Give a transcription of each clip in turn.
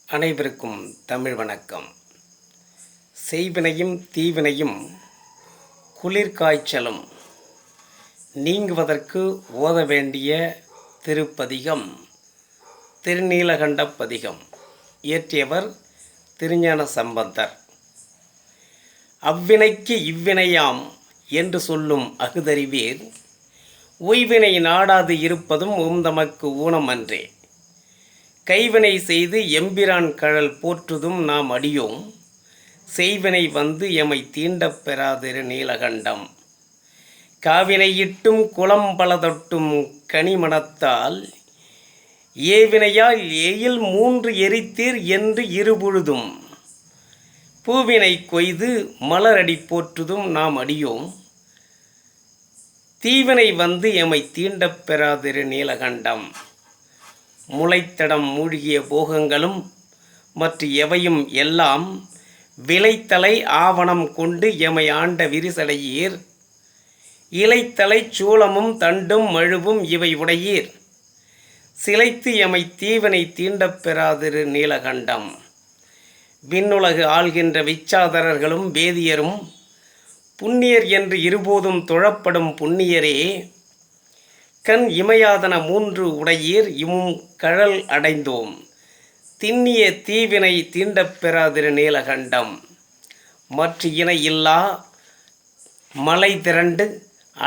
அனைவருக்கும் தமிழ் வணக்கம். செய்வினையும் தீவினையும் குளிர்காய்ச்சலும் நீங்குவதற்கு ஓத வேண்டிய திருப்பதிகம் திருநீலகண்ட பதிகம். இயற்றியவர் திருஞான சம்பந்தர். அவ்வினைக்கு இவ்வினையாம் என்று சொல்லும் அகுதறிவீர், உய்வினை நாடாது இருப்பதும் தமக்கு ஊனம் அன்றே. கைவினை செய்து எம்பிரான் கழல் போற்றுதும் நாம் அடியோம், செய்வினை வந்து எமை தீண்டப் பெறாதிரு நீலகண்டம். காவினையிட்டும் குளம் பல தொட்டும் கனிமணத்தால், ஏவினையால் ஏயில் 3 எரித்தீர் என்று இருபொழுதும், பூவினை கொய்து மலரடி போற்றுதும் நாம் அடியோம், தீவினை வந்து எமை தீண்டப் பெறாதிரு நீலகண்டம். முளைத்தடம் மூழ்கிய போகங்களும் மற்ற எவையும் எல்லாம் விளைத்தலை ஆவணம் கொண்டு எமை ஆண்ட விரிசடையீர், இலைத்தலை சூளமும் தண்டும் மழுவும் இவை உடையீர், சிலைத்து எமை தீவினை தீண்டப் பெறாதிரு நீலகண்டம். விண்ணுலகு ஆள்கின்ற விச்சாதரர்களும் வேதியரும் புண்ணியர் என்று இருபோதும் தொழப்படும் புண்ணியரே, கண் இமையாதன 3 உடையீர் இமும் கழல் அடைந்தோம், திண்ணிய தீவினை தீண்டப் பெறாதிரு நீலகண்டம். மற்ற இணை இல்லா மலை திரண்டு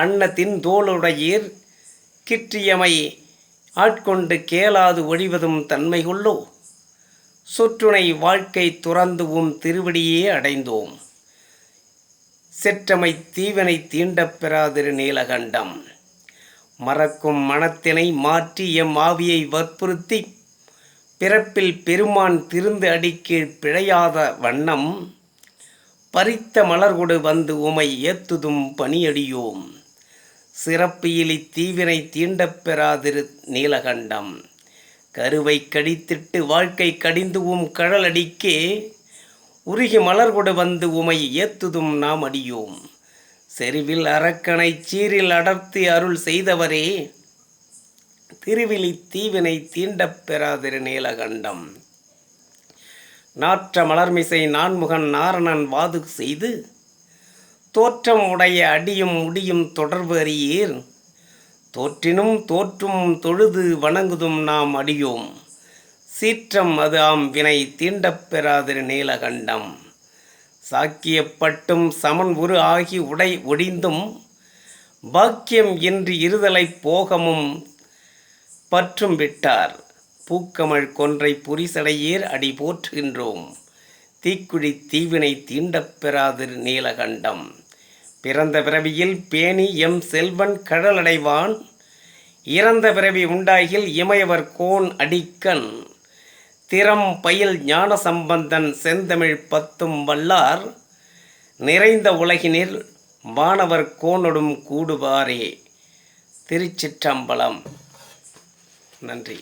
அன்னத்தின் தோளுடையீர், கிற்றியமை ஆட்கொண்டு கேளாது ஒழிவதும் தன்மை கொள்ளோ, சொற்றுணை வாழ்க்கை துறந்துவும் திருவடியே அடைந்தோம், செற்றமை தீவினை தீண்டப் பெறாதிரு நீலகண்டம். மறக்கும் மனத்தினை மாற்றி எம் ஆவியை வற்புறுத்தி, பிறப்பில் பெருமான் திருந்து அடிக்கீழ் பிழையாத வண்ணம், பறித்த மலர்கொடு வந்து உமை ஏத்துதும் பணியடியோம், சிறப்பு இலி தீவினை தீண்டப் பெறாதிரு நீலகண்டம். கருவை கடித்திட்டு வாழ்க்கை கடிந்துவும் கழலடிக்கே, உருகி மலர்கொடு வந்து உமை ஏத்துதும் நாம் அடியோம், செருவில் அரக்கனை சீரில் அடர்த்தி அருள் செய்தவரே, திருவிழி தீவினை தீண்டப் பெறாதிரு நீலகண்டம். நாற்ற மலர்மிசை நான்முகன் நாரணன் வாது செய்து, தோற்றம் உடைய அடியும் முடியும் தொடர்பு அறியீர், தோற்றினும் தோற்றும் தொழுது வணங்குதும் நாம் அடியோம், சீற்றம் அது ஆம் வினை தீண்டப் பெறாதிரு நீலகண்டம். சாக்கியப்பட்டும் சமன் உரு ஆகி உடை ஒடிந்தும், பாக்கியம் இன்றி இருதலை போகமும் பற்றும் விட்டார், பூக்கமழ் கொன்றை புரிசடையீர் அடி போற்றுகின்றோம், தீக்குழி தீவினை தீண்டப் பெறாதிரு நீலகண்டம். பிறந்த பிறவியில் பேணி எம் செல்வன் கழலடைவான், இறந்த பிறவி உண்டாகில் இமையவர் கோன் அடிக்கண், திறம் பயில் ஞான சம்பந்தன் செந்தமிழ் 10 வல்லார், நிறைந்த உலகினில் வானவர் கோனொடும் கூடுவாரே. திருச்சிற்றம்பலம். நன்றி.